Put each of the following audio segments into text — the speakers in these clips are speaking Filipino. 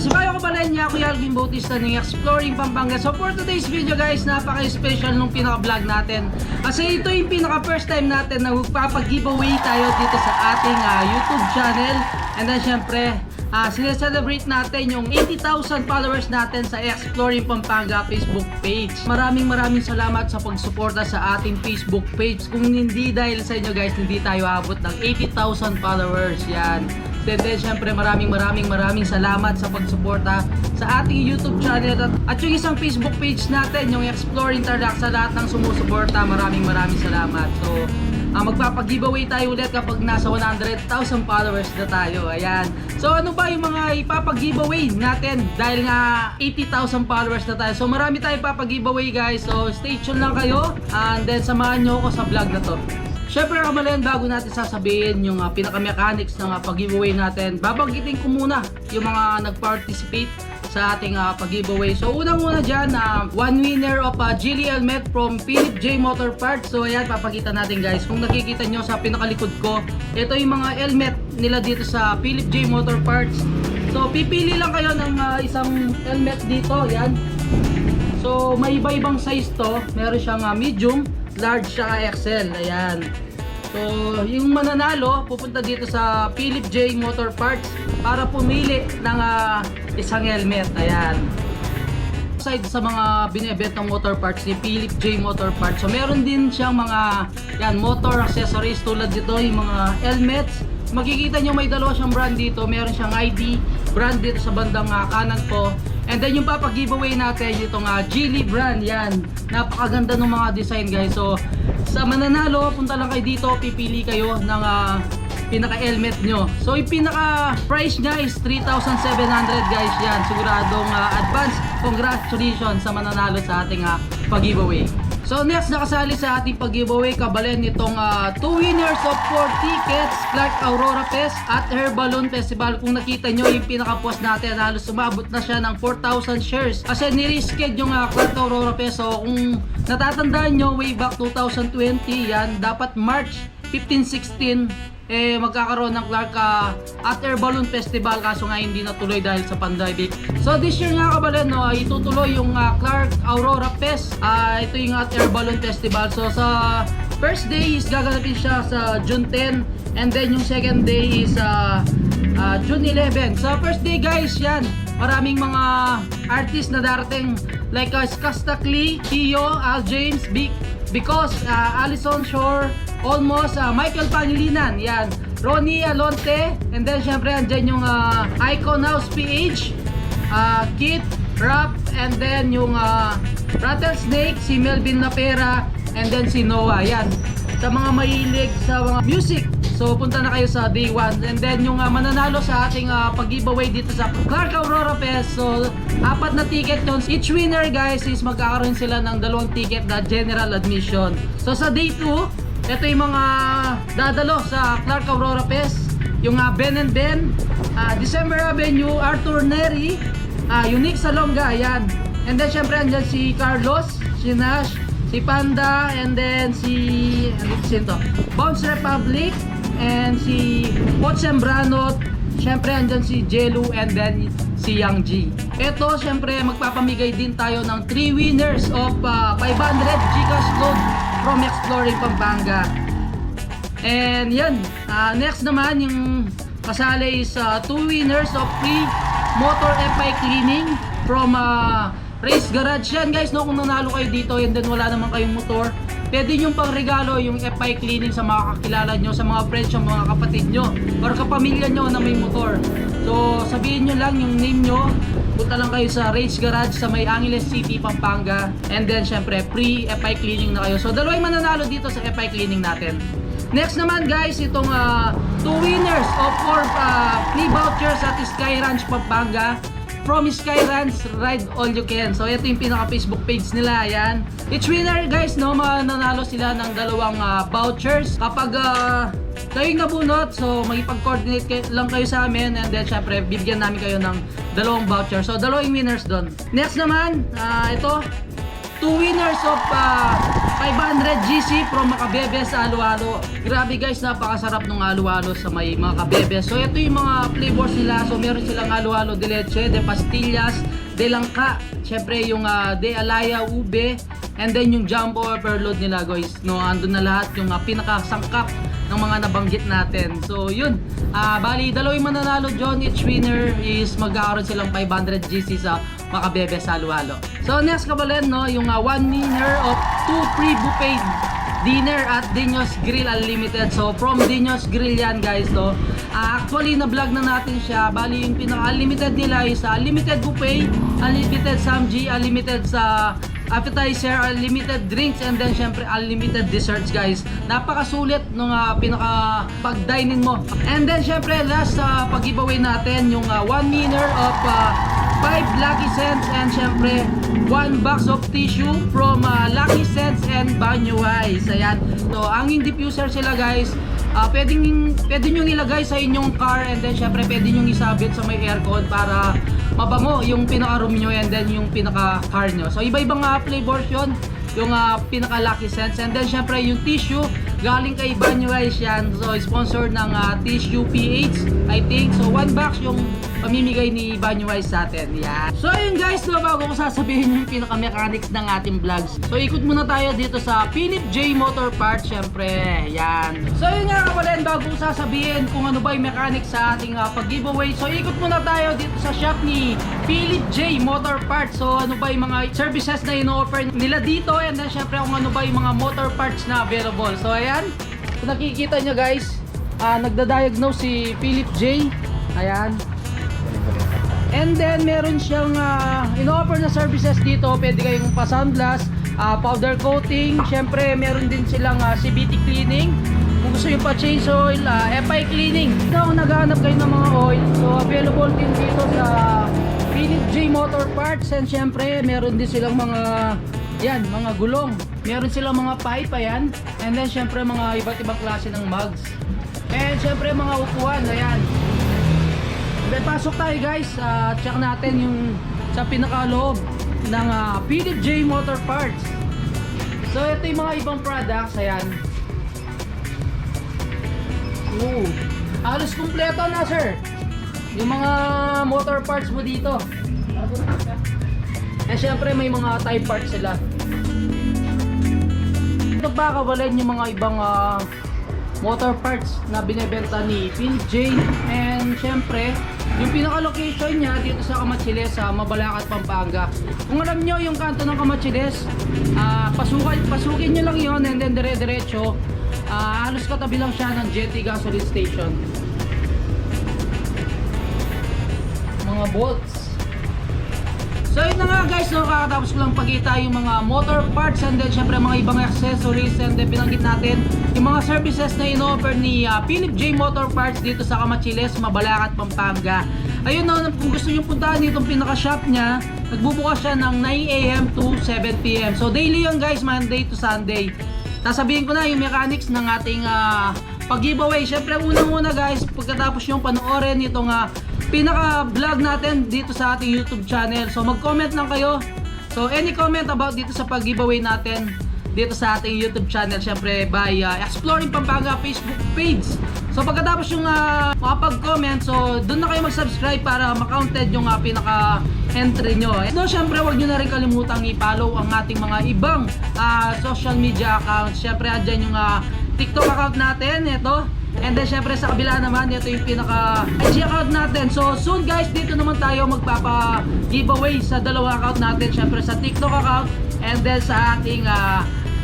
Sibayo ko pala niya, Kuya Alvin Bautista ng Exploring Pampanga. So for today's video guys, napaka-special nung pinaka-vlog natin. Kasi ito yung pinaka-first time natin na magpapag-giveaway tayo dito sa ating YouTube channel. And then syempre, sineselebrate natin yung 80,000 followers natin sa Exploring Pampanga Facebook page. Maraming salamat sa pagsuporta sa ating Facebook page. Kung hindi dahil sa inyo guys, hindi tayo abot ng 80,000 followers. Yan. Then syempre maraming salamat sa pagsuporta sa ating YouTube channel at yung isang Facebook page natin, yung Exploring Tarlac, sa lahat ng sumusuporta. Maraming salamat. So magpapag-giveaway tayo ulit kapag nasa 100,000 followers na tayo. Ayan. So ano ba yung mga ipapag-giveaway natin dahil nga 80,000 followers na tayo. So marami tayong ipapag-giveaway guys. So stay tuned lang kayo and then samahan nyo ako sa vlog na to. Syempre kamalayan, bago natin sasabihin yung pinaka-mechanics ng pag-giveaway natin, babanggitin ko muna yung mga nag-participate sa ating pag-giveaway. So unang-una dyan, one winner of Geely helmet from Philip J Motor Parts. So ayan, papakita natin guys. Kung nakikita nyo sa pinakalikod ko, ito yung mga helmet nila dito sa Philip J Motor Parts. So pipili lang kayo ng isang helmet dito. Ayan. So may iba-ibang size to. Meron siyang medium, large, saka XL. Ayan. So yung mananalo pupunta dito sa Philip J Motor Parts para pumili ng isang helmet. Ayan. Aside sa mga binebentang motor parts ni Philip J Motor Parts, so meron din siyang mga motor accessories tulad dito, yung mga helmets. Makikita nyo may dalawa siyang brand dito. Meron siyang ID brand dito sa bandang kanan ko. And then yung papag-giveaway natin itong Geely brand. Yan, napakaganda ng mga design guys. So sa mananalo, punta lang kayo dito, pipili kayo ng pinaka-helmet nyo. So yung pinaka-price niya is 3,700 guys. Yan, siguradong advance congratulations sa mananalo sa ating pag-giveaway. So next, nakasali sa ating pag-giveaway, kabalen itong 2 winners of 4 tickets, Clark Aurora Fest at Air Balloon Festival. Kung nakita nyo yung pinaka-post natin, halos sumabot na siya ng 4,000 shares. Kasi nirisket yung Clark Aurora Fest. So kung natatandaan nyo, way back 2020, yan, dapat March 15-16, magkakaroon ng Clark at Air Balloon Festival, kaso nga hindi natuloy dahil sa pandemic. So this year nga kabalen, itutuloy yung Clark Aurora Fest. Ito yung Air Balloon Festival. So sa first day is gaganapin siya sa June 10, and then yung second day is June 11. Sa first day guys, yan, maraming mga artists na darating like Skasta Klee, Tio, Al James, Because, Alison Shore, Almost, Michael Pangilinan, yan, Ronnie Alonte, and then syempre andyan yung Icon House PH, Kit, Rap, and then yung Rattlesnake, si Melvin Napera, and then si Noah. Yan, sa mga mahilig sa mga music, so punta na kayo sa day 1. And then yung mananalo sa ating pag-giveaway dito sa Clark Aurora Fest, so 4 na ticket yun. Each winner guys is magkakaroon sila ng 2 ticket na general admission. So sa day 2, ito yung mga dadalo sa Clark Aurora Fest, yung Ben and Ben, December Avenue, Arthur Neri, Unique Salonga, yan. And then syempre andyan si Carlos, si Nash, si Panda, and then si Bounce Republic, and si Pot Sembrano, syempre andyan si Jelu, and then si Yang G. Ito syempre magpapamigay din tayo ng 3 winners of 500 Gcash load from Exploring Pampanga. And yan, next naman yung kasali is 2 winners of free motor FI cleaning from Race Garage. Yan guys, no, kung nanalo kayo dito and then wala naman kayong motor, pwede nyo pang regalo yung FI cleaning sa mga kakilala nyo, sa mga friends nyo, mga kapatid nyo, or kapamilya nyo na may motor. So sabihin nyo lang yung name nyo, punta lang kayo sa Race Garage sa May Angeles City, Pampanga, and then syempre free FI cleaning na kayo. So dalawa yung mananalo dito sa FI cleaning natin. Next naman guys, itong 2 winners of 4 free vouchers at Sky Ranch Pampanga from Sky Ranch Ride All You Can. So ito yung pinaka Facebook page nila. Yan, each winner guys, no, mananalo sila ng 2 vouchers kapag kayo nabunot. So magipag-coordinate lang kayo sa amin, and then syempre bibigyan namin kayo ng 2 voucher. So 2 winners doon. Next naman, ito 2 winners of 500 GC from Makabebes halo-halo. Grabe guys, napakasarap ng halo-halo sa may Makabebes. So ito yung mga flavors nila. So meron silang halo-halo de leche, de pastillas, de langka, syempre yung de alaya, ube, and then yung jumbo overload nila guys. No, andun na lahat yung pinakasangkap ng mga nabanggit natin. So yun, bali dalawang mananalo dyan. Each winner is magkakaroon silang 500 GC sa Makabebes halo-halo. So next kabalan, no, yung 1 winner of 2 free buffet dinner at Dinos Grill Unlimited. So from Dinos Grill yan guys, no. Actually na vlog na natin siya. Bali yung pinaka-unlimited nila is unlimited buffet, unlimited samji, unlimited sa appetizer, unlimited drinks, and then syempre unlimited desserts guys. Napakasulit nung pinaka pag-dine-in mo. And then syempre last pag-giveaway natin yung 1 winner of 5 Lucky Cents and syempre 1 box of tissue from Lucky Cents and Banyo Wise. Ayan. So ang diffuser sila guys, pwede nyo ilagay sa inyong car, and then syempre pwede nyo isabit sa may aircon para mabango yung pinaka-room nyo and then yung pinaka-car nyo. So iba-ibang flavors yun, yung pinaka Lucky Cents, and then syempre yung tissue galing kay Banyo Wise yan. So sponsored ng Tissue PH I think. So 1 box yung pamimigay ni Banyo Wise sa atin. Yan. So ayun guys, no, bago ko sasabihin yung pinaka-mechanics ng ating vlogs, so ikot muna tayo dito sa Philip J Motor Parts, syempre. Yan. So yun nga kapalin, bago ko sasabihin kung ano ba yung mechanics sa ating pag-giveaway, so ikot muna tayo dito sa shop ni Philip J Motor Parts. So ano ba yung mga services na ino-offer nila dito, and then syempre kung ano ba yung mga motor parts na available. So ayan, kung nakikita nyo guys, nagda-diagnose si Philip J. Ayan. And then meron siyang in-offer na services dito. Pwede kayong pa-sandblast, powder coating, syempre meron din silang CVT cleaning. Kung gusto yung pa-change oil, FI cleaning. Kung naghahanap kayo ng mga oil, so available din dito sa Philip J Motor Parts. And syempre meron din silang mga mga gulong. Meron silang mga pipe, ayan. And then syempre mga iba't ibang klase ng mugs. And syempre mga upuan, ayan. Pasok tayo guys, check natin yung sa pinakaloob ng Philip J Motor Parts. So ito yung mga ibang products, ayan. Halos kumpleto na sir yung mga motor parts mo dito. Eh syempre may mga type parts sila. Ito pa kabalin yung mga ibang motor parts na binebenta ni Philip J. And syempre yung pinaka-location niya dito sa Camachiles, sa Mabalacat, Pampanga. Kung alam nyo yung kanto ng Camachiles, pasukin nyo lang yon, and then dire-diretso, halos katabi lang siya ng Jetty Gasoline Station. Mga bolts. So yun na nga guys, no, kakatapos ko lang pagkita yung mga motor parts, and then syempre mga ibang accessories, and then binanggit natin yung mga services na in-offer ni Philip J Motor Parts dito sa Camachiles, Mabalacat, Pampanga. Ayun, no, kung gusto nyo puntahan itong pinaka-shop niya, nagbubukas siya ng 9 AM to 7 PM. So daily yun guys, Monday to Sunday. Sasabihin ko na yung mechanics ng ating pag-giveaway. Syempre unang-una guys, pagkatapos yung panoorin itong pinaka-vlog natin dito sa ating YouTube channel, so mag-comment lang kayo. So any comment about dito sa pag-giveaway natin dito sa ating YouTube channel, syempre by Exploring Pampanga Facebook page. So pagkatapos yung makapag-comment, so doon na kayo mag-subscribe para ma-counted yung pinaka-entry nyo. So syempre wag nyo na rin kalimutang i-follow ang ating mga ibang social media accounts. Syempre andyan yung TikTok account natin, ito. And then syempre sa kabila naman, ito yung pinaka IG account natin. So soon guys, dito naman tayo magpapa-giveaway sa dalawa account natin. Syempre sa TikTok account and then sa ating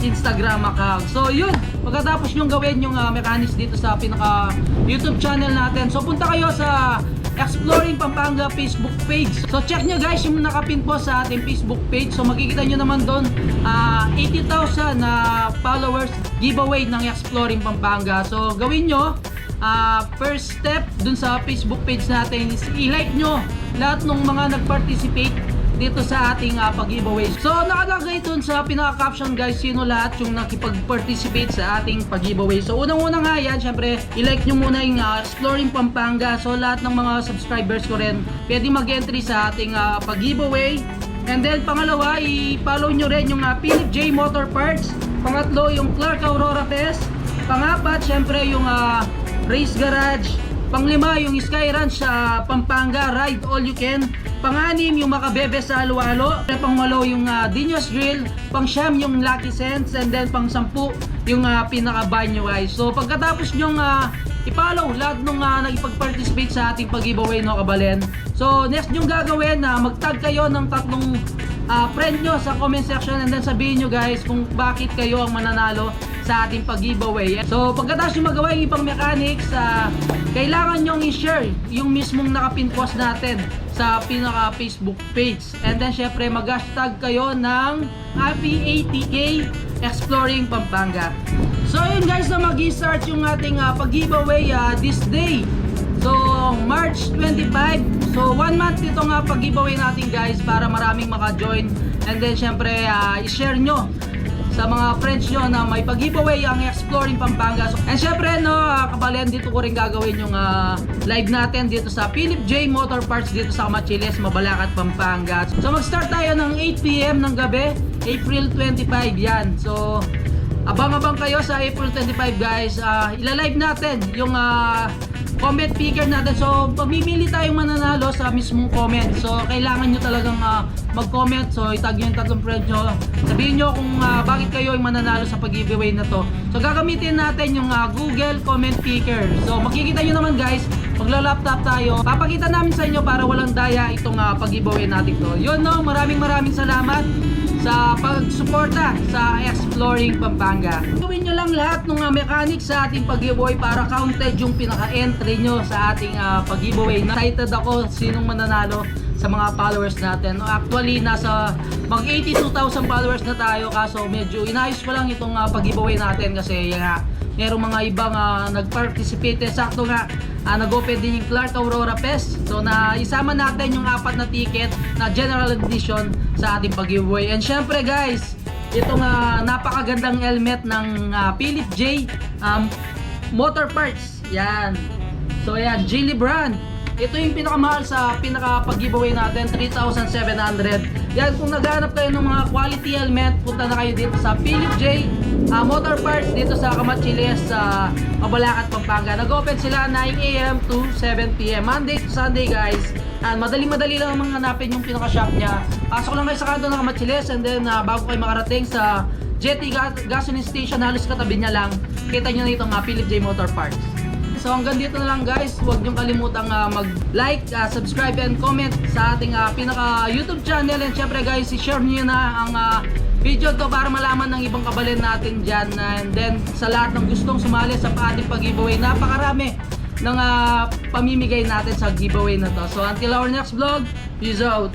Instagram account. So yun, pagkatapos nyo gawin yung mechanics dito sa pinaka YouTube channel natin, so punta kayo sa Exploring Pampanga Facebook page. So check nyo guys yung nakapin po sa ating Facebook page. So makikita nyo naman doon 80,000 na followers giveaway ng Exploring Pampanga. So gawin nyo, first step dun sa Facebook page natin is i-like nyo lahat ng mga nag-participate dito sa ating pag-giveaway. So nakalagay dun sa pinaka-caption guys, sino lahat yung nakipag-participate sa ating pag-giveaway. So unang-una nga yan, syempre i-like nyo muna yung Exploring Pampanga. So lahat ng mga subscribers ko rin pwede mag-entry sa ating pag-giveaway. And then pangalawa, i-follow nyo rin yung Philip J Motor Parts. Pangatlo, yung Clark Aurora Fest. Pangapat, syempre yung Race Garage. Panglima, yung Sky Ranch sa Pampanga, Ride All You Can. Panganim, yung Makabebe sa Halo-Halo. Pangwalo, yung Dinos Drill. Pangsyam, yung Lucky Sense. And then pang-sampu, yung pinaka-banyo guys. So pagkatapos nyong i-follow lahat nung nagipag-participate sa ating pag-giveaway, no kabalen. So next nyong gagawin, mag-tag kayo ng tatlong friend nyo sa comment section, and then sabihin nyo guys kung bakit kayo ang mananalo sa ating pag-giveaway. So pagkatapos nyo magawa yung ibang mechanics, kailangan nyong i-share yung mismong nakapin post natin sa pinaka Facebook page. And then syempre mag-hashtag kayo ng Happy ATK Exploring Pampanga. So yun guys, na mag-start yung ating pag-giveaway this day. So March 25. So 1 month itong pag-giveaway natin guys, para maraming maka-join. And then syempre i-share nyo sa mga friends nyo na may pag-giveaway ang Exploring Pampanga. So, and syempre no, kabalen, dito ko rin gagawin yung live natin dito sa Philip J Motor Parts dito sa Camachiles, Mabalacat, Pampanga. So mag-start tayo ng 8 PM ng gabi, April 25 yan. So abang-abang kayo sa April 25 guys. Ila-live natin yung comment picker natin. So pamimili tayong mananalo sa mismong comment. So kailangan nyo talagang mag-comment. So itag nyo yung tatlong friend nyo. Sabihin nyo kung bakit kayo yung mananalo sa pag-giveaway na to. So gagamitin natin yung Google comment picker. So makikita nyo naman guys, magla-laptop tayo. Papakita namin sa inyo para walang daya itong pag-giveaway natin to. Yun no, maraming salamat sa pagsuporta sa Exploring Pampanga. Gawin nyo lang lahat ng mechanics sa ating pag-giveaway para counted yung pinaka-entry nyo sa ating pag-giveaway. Excited ako sinong mananalo sa mga followers natin. Actually, nasa mag 82,000 followers na tayo, kaso medyo inayos ko lang itong pag-giveaway natin kasi merong mga ibang nag-participate. Sakto nga, nag-open din yung Clark Aurora Fest. So na isama natin yung 4 na ticket na general edition sa ating pag-giveaway. And syempre guys, itong napakagandang helmet ng Philip J Motor Parts. Yan. So yan, Geely brand. Ito yung pinakamahal sa pinaka-pag-giveaway natin, 3,700. Yan, kung naghahanap kayo ng mga quality helmet, punta na kayo dito sa Philip J Motor Parts dito sa Camachiles, sa Mabalacat, Pampanga. Nag-open sila 9 AM to 7 PM, Monday to Sunday guys. And madali lang mga hanapin yung pinaka-shop niya. Pasok lang kayo sa kanto ng Camachiles, and then bago kayo makarating sa Jetty Gasoline Station, halos katabi niya lang, kita nyo na itong Philip J Motor Parts. So hanggang dito na lang guys, huwag niyong kalimutang mag-like, subscribe and comment sa ating pinaka YouTube channel. And syempre guys, i-share niyo na ang video to para malaman ng ibang kabalen natin dyan. And then sa lahat ng gustong sumali sa ating pag-giveaway, napakarami ng pamimigay natin sa giveaway na to. So until our next vlog, peace out!